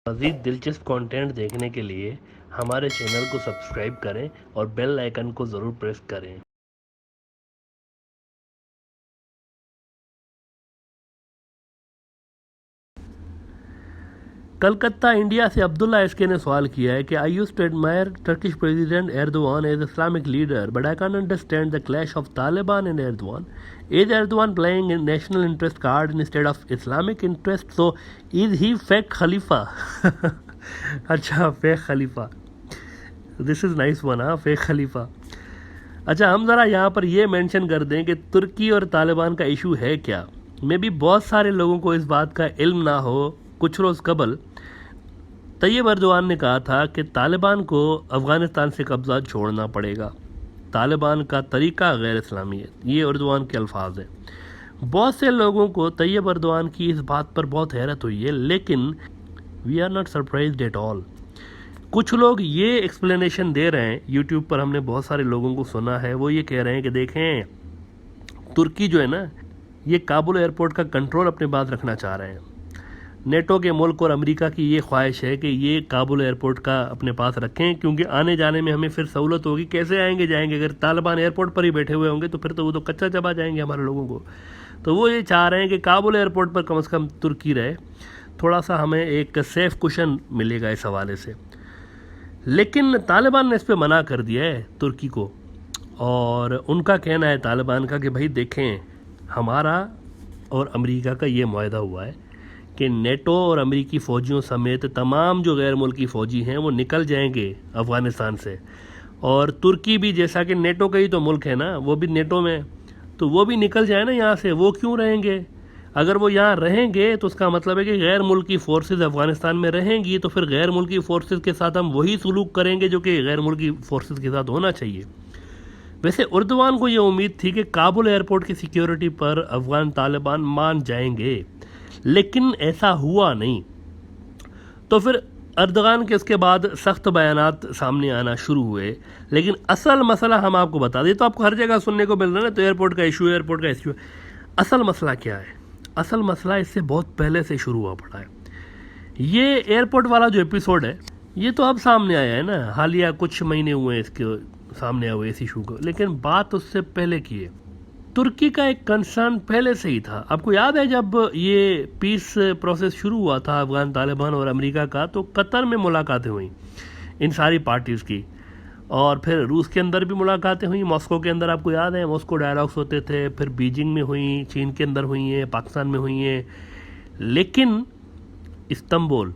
मज़ीद दिलचस्प कंटेंट देखने के लिए हमारे चैनल को सब्सक्राइब करें और बेल आइकन को ज़रूर प्रेस करें। कलकत्ता इंडिया से अब्दुल्ला एसके ने सवाल किया है कि I used to admire Turkish president Erdogan as Islamic leader but I can understand the clash of Taliban and Erdogan. Is Erdogan playing in national interest card instead of Islamic interest, so is he fake खलीफा? अच्छा, fake खलीफा, this is nice one. हाँ, fake खलीफा। अच्छा, हम ज़रा यहाँ पर ये मेंशन कर दें कि तुर्की और तालिबान का इशू है क्या। मे भी बहुत सारे लोगों को इस बात का इल्म ना हो। कुछ रोज़ कबल तैयब अर्दोगान ने कहा था कि तालिबान को अफ़गानिस्तान से कब्ज़ा छोड़ना पड़ेगा, तालिबान का तरीका गैर इस्लामी है। ये अर्दोगान के अल्फाज हैं। बहुत से लोगों को तैयब अर्दोगान की इस बात पर बहुत हैरत हुई है, लेकिन we are not surprised at all. कुछ लोग ये एक्सप्लेनेशन दे रहे हैं, यूट्यूब पर हमने बहुत सारे लोगों को सुना है, वो ये कह रहे हैं कि देखें, तुर्की जो है ना, ये काबुल एयरपोर्ट का कंट्रोल अपने पास रखना चाह रहे हैं। नेटो के मुल्क और अमेरिका की ये ख्वाहिश है कि ये काबुल एयरपोर्ट का अपने पास रखें, क्योंकि आने जाने में हमें फिर सहूलत होगी। कैसे आएंगे जाएंगे? अगर तालिबान एयरपोर्ट पर ही बैठे हुए होंगे तो फिर तो वो तो कच्चा चबा जाएंगे हमारे लोगों को। तो वो ये चाह रहे हैं कि काबुल एयरपोर्ट पर कम से कम तुर्की रहे, थोड़ा सा हमें एक सेफ कुशन मिलेगा इस हवाले से। लेकिन तालिबान ने इस पर मना कर दिया है तुर्की को, और उनका कहना है तालिबान का कि भाई देखें, हमारा और अमेरिका का ये मुआहदा हुआ है कि नेटो और अमेरिकी फ़ौजियों समेत तमाम जो गैर मुल्की फ़ौजी हैं वो निकल जाएंगे अफ़गानिस्तान से, और तुर्की भी जैसा कि नेटो का ही तो मुल्क है ना, वो भी नेटो में, तो वो भी निकल जाए ना यहाँ से। वो क्यों रहेंगे? अगर वो यहाँ रहेंगे तो उसका मतलब है कि गैर मुल्की फ़ोर्सेस अफ़गानिस्तान में रहेंगी, तो फिर गैर मुल्की फ़ोर्सेस के साथ हम वही सलूक करेंगे जो कि गैर मुल्की फ़ोर्सेस के साथ होना चाहिए। वैसे अर्दोगान को ये उम्मीद थी कि काबुल एयरपोर्ट की सिक्योरिटी पर अफ़गान तालिबान मान जाएंगे, लेकिन ऐसा हुआ नहीं। तो फिर अर्दोगान के इसके बाद सख्त बयानात सामने आना शुरू हुए। लेकिन असल मसला हम आपको बता दें, तो आपको हर जगह सुनने को मिल रहा है ना, तो एयरपोर्ट का इशू, एयरपोर्ट का इशू। असल मसला क्या है? असल मसला इससे बहुत पहले से शुरू हुआ पड़ा है। ये एयरपोर्ट वाला जो एपिसोड है, ये तो अब सामने आया है ना, हालिया कुछ महीने हुए हैं इसके सामने आए हुए इस इशू को, लेकिन बात उससे पहले की है। तुर्की का एक कंसर्न पहले से ही था। आपको याद है जब ये पीस प्रोसेस शुरू हुआ था अफगान तालिबान और अमेरिका का, तो कतर में मुलाकातें हुई इन सारी पार्टीज़ की, और फिर रूस के अंदर भी मुलाकातें हुई, मॉस्को के अंदर, आपको याद है मॉस्को डायलॉग्स होते थे, फिर बीजिंग में हुई, चीन के अंदर हुई हैं, पाकिस्तान में हुई हैं। लेकिन इस्तांबुल,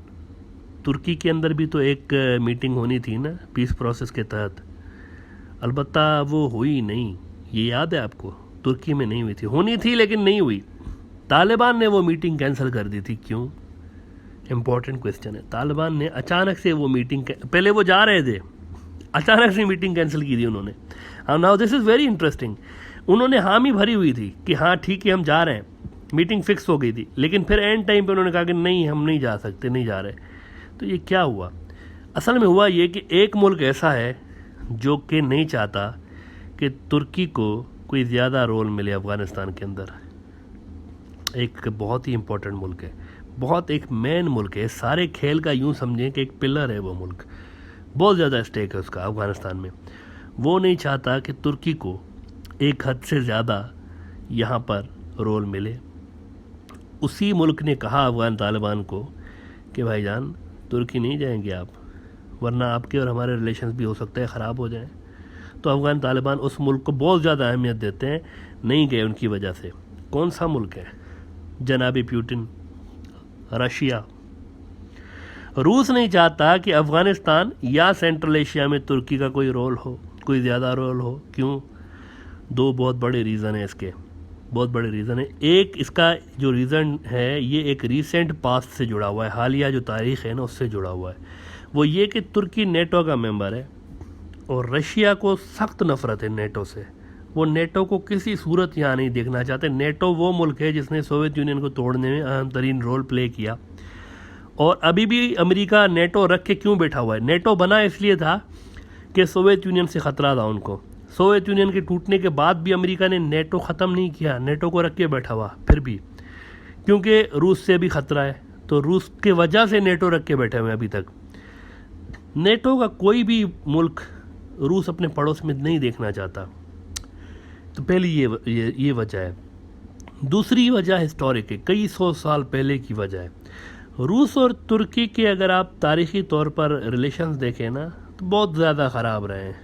तुर्की के अंदर भी तो एक मीटिंग होनी थी ना पीस प्रोसेस के तहत, अलबत्ता वो हुई नहीं। ये याद है आपको? तुर्की में नहीं हुई थी, होनी थी लेकिन नहीं हुई। तालिबान ने वो मीटिंग कैंसिल कर दी थी। क्यों? इम्पोर्टेंट क्वेश्चन है। तालिबान ने अचानक से वो मीटिंग, पहले वो जा रहे थे, अचानक से मीटिंग कैंसिल की थी उन्होंने। Now this is very interesting. उन्होंने हामी भरी हुई थी कि हाँ ठीक है हम जा रहे हैं, मीटिंग फिक्स हो गई थी, लेकिन फिर एंड टाइम पे उन्होंने कहा कि नहीं हम नहीं जा सकते, नहीं जा रहे। तो ये क्या हुआ? असल में हुआ ये कि एक मुल्क ऐसा है जो कि नहीं चाहता कि तुर्की को कोई ज़्यादा रोल मिले अफ़गानिस्तान के अंदर। एक बहुत ही इम्पोर्टेंट मुल्क है, बहुत एक मेन मुल्क है, सारे खेल का यूँ समझें कि एक पिलर है वो मुल्क, बहुत ज़्यादा स्टेक है उसका अफ़गानिस्तान में। वो नहीं चाहता कि तुर्की को एक हद से ज़्यादा यहाँ पर रोल मिले। उसी मुल्क ने कहा अफ़गान तालिबान को कि भाईजान तुर्की नहीं जाएंगे आप, वरना आपके और हमारे रिलेशंस भी हो सकता है ख़राब हो जाएं। तो अफ़गान तालिबान उस मुल्क को बहुत ज़्यादा अहमियत देते हैं, नहीं गए उनकी वजह से। कौन सा मुल्क है? जनाबी पुतिन, रशिया। रूस नहीं चाहता कि अफ़गानिस्तान या सेंट्रल एशिया में तुर्की का कोई रोल हो, कोई ज़्यादा रोल हो। क्यों? दो बहुत बड़े रीज़न हैं इसके, बहुत बड़े रीज़न है। एक इसका जो रीज़न है ये एक रीसेंट पास्ट से जुड़ा हुआ है, हालिया जो तारीख़ है ना उससे जुड़ा हुआ है। वो ये कि तुर्की नेटो का मेंबर है और रशिया को सख्त नफ़रत है नेटो से। वो नेटो को किसी सूरत यहाँ नहीं देखना चाहते। नेटो वो मुल्क है जिसने सोवियत यूनियन को तोड़ने में अहम तरीन रोल प्ले किया, और अभी भी अमेरिका नेटो रख के क्यों बैठा हुआ है? नेटो बना इसलिए था कि सोवियत यूनियन से ख़तरा था उनको। सोवियत यूनियन के टूटने के बाद भी अमेरिका ने नेटो ख़त्म नहीं किया, नेटो को रख के बैठा हुआ फिर भी, क्योंकि रूस से भी ख़तरा है, तो रूस के वजह से नेटो रख के बैठे हुए हैं अभी तक। नेटो का कोई भी मुल्क रूस अपने पड़ोस में नहीं देखना चाहता। तो पहली ये वजह है। दूसरी वजह हिस्टोरिक है, कई सौ साल पहले की वजह है। रूस और तुर्की के अगर आप तारीख़ी तौर पर रिलेशंस देखें ना, तो बहुत ज़्यादा ख़राब रहे हैं,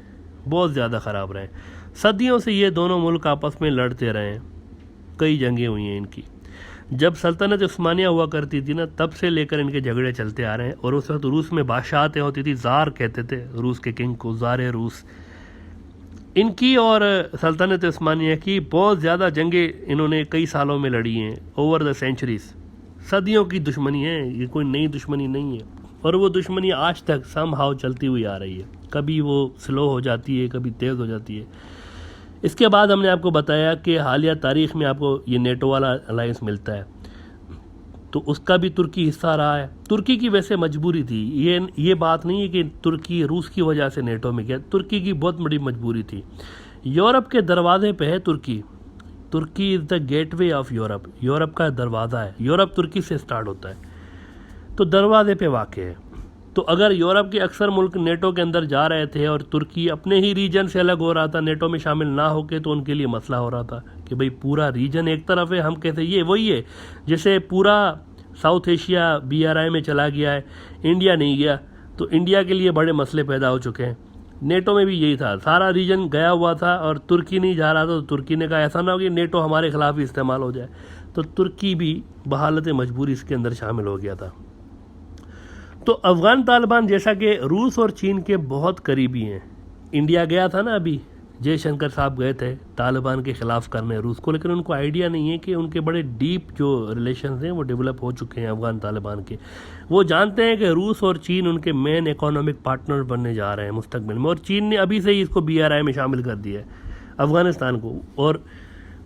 बहुत ज़्यादा ख़राब रहे हैं। सदियों से ये दोनों मुल्क आपस में लड़ते रहे हैं, कई जंगें हुई हैं इनकी। जब सल्तनत उस्मानिया हुआ करती थी ना, तब से लेकर इनके झगड़े चलते आ रहे हैं। और उस वक्त रूस में बादशाहतें होती थी, ज़ार कहते थे रूस के किंग को, ज़ार रूस। इनकी और सल्तनत उस्मानिया की बहुत ज़्यादा जंगें इन्होंने कई सालों में लड़ी हैं, ओवर द सेंचुरीज़। सदियों की दुश्मनी है, ये कोई नई दुश्मनी नहीं है। और वो दुश्मनी आज तक समहाउ चलती हुई आ रही है, कभी वो स्लो हो जाती है, कभी तेज़ हो जाती है। इसके बाद हमने आपको बताया कि हालिया तारीख़ में आपको ये नेटो वाला अलायंस मिलता है, तो उसका भी तुर्की हिस्सा रहा है। तुर्की की वैसे मजबूरी थी, ये बात नहीं है कि तुर्की रूस की वजह से नेटो में गया, तुर्की की बहुत बड़ी मजबूरी थी। यूरोप के दरवाजे पे है तुर्की। तुर्की is the gateway of Europe, Europe का दरवाज़ा है। यूरोप तुर्की से स्टार्ट होता है, तो दरवाजे पे वाक़ है। तो अगर यूरोप के अक्सर मुल्क नेटो के अंदर जा रहे थे और तुर्की अपने ही रीजन से अलग हो रहा था, नेटो में शामिल ना होके, तो उनके लिए मसला हो रहा था कि भाई पूरा रीजन एक तरफ है, हम कहते ये वही है जैसे पूरा साउथ एशिया BRI में चला गया है, इंडिया नहीं गया, तो इंडिया के लिए बड़े मसले पैदा हो चुके हैं। नेटो में भी यही था, सारा रीजन गया हुआ था और तुर्की नहीं जा रहा था, तो तुर्की ने कहा ऐसा ना हो कि नेटो हमारे खिलाफ ही इस्तेमाल हो जाए, तो तुर्की भी बहालत मजबूरी इसके अंदर शामिल हो गया था। तो अफ़गान तालिबान जैसा कि रूस और चीन के बहुत करीबी हैं। इंडिया गया था ना, अभी जयशंकर साहब गए थे तालिबान के ख़िलाफ़ करने रूस को, लेकिन उनको आइडिया नहीं है कि उनके बड़े डीप जो रिलेशंस हैं वो डेवलप हो चुके हैं अफ़गान तालिबान के। वो जानते हैं कि रूस और चीन उनके मेन इकोनॉमिक पार्टनर बनने जा रहे हैं मुस्तकबिल में, और चीन ने अभी से ही इसको BRI में शामिल कर दिया है अफ़गानिस्तान को। और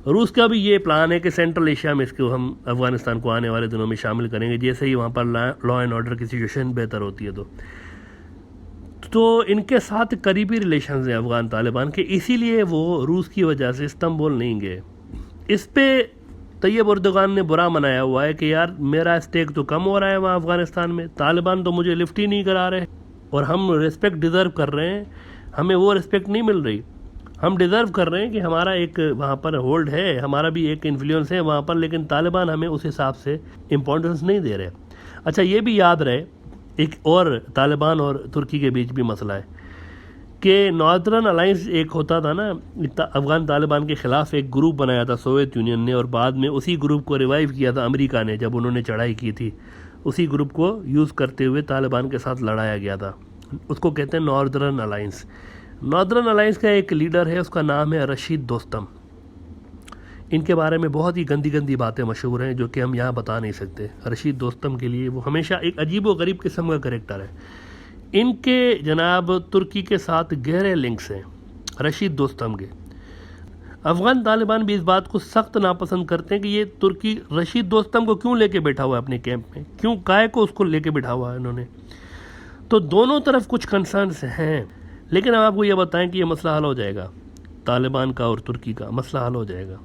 रूस का भी ये प्लान है कि सेंट्रल एशिया में इसको हम अफ़गानिस्तान को आने वाले दिनों में शामिल करेंगे, जैसे ही वहाँ पर लॉ एंड ऑर्डर की सिचुएशन बेहतर होती है। तो इनके साथ करीबी रिलेशंस हैं अफ़गान तालिबान के, इसीलिए वो रूस की वजह से इस्तांबुल नहीं गए। इस पे तैयब अर्दोगान ने बुरा मनाया हुआ है कि यार मेरा स्टेक तो कम हो रहा है वहाँ अफ़गानिस्तान में, तालिबान तो मुझे लिफ्ट ही नहीं करा रहे, और हम रिस्पेक्ट डिज़र्व कर रहे हैं, हमें वो रिस्पेक्ट नहीं मिल रही। हम डिज़र्व कर रहे हैं कि हमारा एक वहाँ पर होल्ड है, हमारा भी एक इन्फ्लुएंस है वहाँ पर, लेकिन तालिबान हमें उस हिसाब से इम्पोर्टेंस नहीं दे रहे। अच्छा, ये भी याद रहे, एक और तालिबान और तुर्की के बीच भी मसला है कि नॉर्दर्न अलायंस एक होता था ना, अफ़गान तालिबान के ख़िलाफ़ एक ग्रुप बनाया था सोवियत यूनियन ने, और बाद में उसी ग्रुप को रिवाइव किया था अमेरिका ने जब उन्होंने चढ़ाई की थी। उसी ग्रुप को यूज़ करते हुए तालिबान के साथ लड़ाया गया था, उसको कहते हैं नॉर्दर्न अलायंस। नॉर्दर्न अलायंस का एक लीडर है, उसका नाम है रशीद दोस्तम। इनके बारे में बहुत ही गंदी गंदी बातें मशहूर हैं जो कि हम यहाँ बता नहीं सकते। रशीद दोस्तम के लिए वो हमेशा एक अजीब व गरीब किस्म का करेक्टर है। इनके जनाब तुर्की के साथ गहरे लिंक्स हैं रशीद दोस्तम के। अफ़गान तालिबान भी इस बात को सख्त नापसंद करते हैं कि ये तुर्की रशीद दोस्तम को क्यों लेके बैठा हुआ है अपने कैंप में, क्यों काय को उसको लेके बैठा हुआ है इन्होंने। तो दोनों तरफ कुछ कंसर्न्स हैं, लेकिन हम आपको ये बताएं कि ये मसला हल हो जाएगा, तालिबान का और तुर्की का मसला हल हो जाएगा।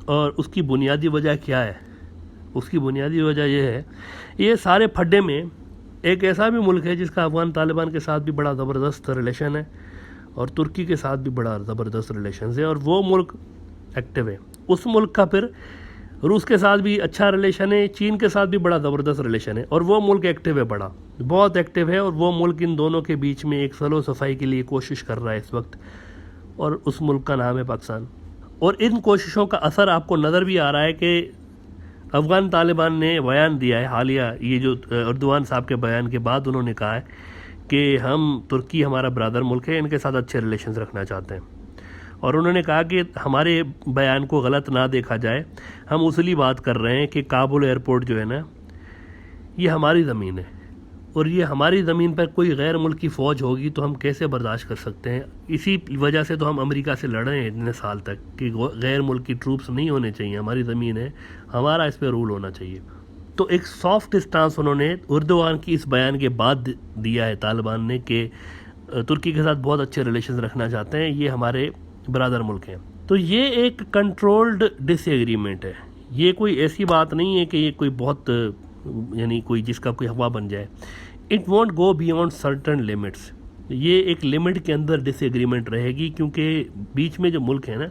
और उसकी बुनियादी वजह क्या है? उसकी बुनियादी वजह यह है, ये सारे फड्डे में एक ऐसा भी मुल्क है जिसका अफ़गान तालिबान के साथ भी बड़ा ज़बरदस्त रिलेशन है और तुर्की के साथ भी बड़ा ज़बरदस्त रिलेशन है, और वो मुल्क एक्टिव है। उस मुल्क का फिर रूस के साथ भी अच्छा रिलेशन है, चीन के साथ भी बड़ा ज़बरदस्त रिलेशन है, और वो मुल्क एक्टिव है, बड़ा बहुत एक्टिव है। और वो मुल्क इन दोनों के बीच में एक सलो सफाई के लिए कोशिश कर रहा है इस वक्त, और उस मुल्क का नाम है पाकिस्तान। और इन कोशिशों का असर आपको नज़र भी आ रहा है कि अफ़गान तालिबान ने बयान दिया है हालिया, ये जो अर्दोगान साहब के बयान के बाद उन्होंने कहा है कि हम तुर्की हमारा ब्रदर मुल्क है, इनके साथ अच्छे रिलेशंस रखना चाहते हैं। और उन्होंने कहा कि हमारे बयान को गलत ना देखा जाए, हम उसली बात कर रहे हैं कि काबुल एयरपोर्ट जो है ना, ये हमारी ज़मीन है, और ये हमारी ज़मीन पर कोई गैर मुल्की फ़ौज होगी तो हम कैसे बर्दाश्त कर सकते हैं। इसी वजह से तो हम अमेरिका से लड़ रहे हैं इतने साल तक कि गैर मुल्की ट्रूप्स नहीं होने चाहिए, हमारी ज़मीन है, हमारा इस पर रूल होना चाहिए। तो एक सॉफ्ट स्टांस उन्होंने अर्दोगान की इस बयान के बाद दिया है तालिबान ने कि तुर्की के साथ बहुत अच्छे रिलेशन रखना चाहते हैं, ये हमारे ब्रदर मुल्क हैं। तो ये एक कंट्रोल्ड डिसएग्रीमेंट है, ये कोई ऐसी बात नहीं है कि ये कोई बहुत यानी कोई जिसका कोई हवा बन जाए, it won't go beyond certain limits, ये एक लिमिट के अंदर डिसएग्रीमेंट रहेगी, क्योंकि बीच में जो मुल्क है ना,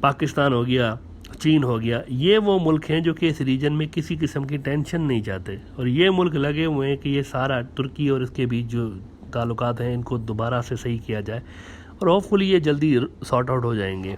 पाकिस्तान हो गया, चीन हो गया, ये वो मुल्क हैं जो कि इस रीजन में किसी किस्म की टेंशन नहीं चाहते, और ये मुल्क लगे हुए हैं कि ये सारा तुर्की और इसके बीच जो ताल्लुकात हैं इनको दोबारा से सही किया जाए, और होपफुली ये जल्दी सॉर्ट आउट हो जाएंगे।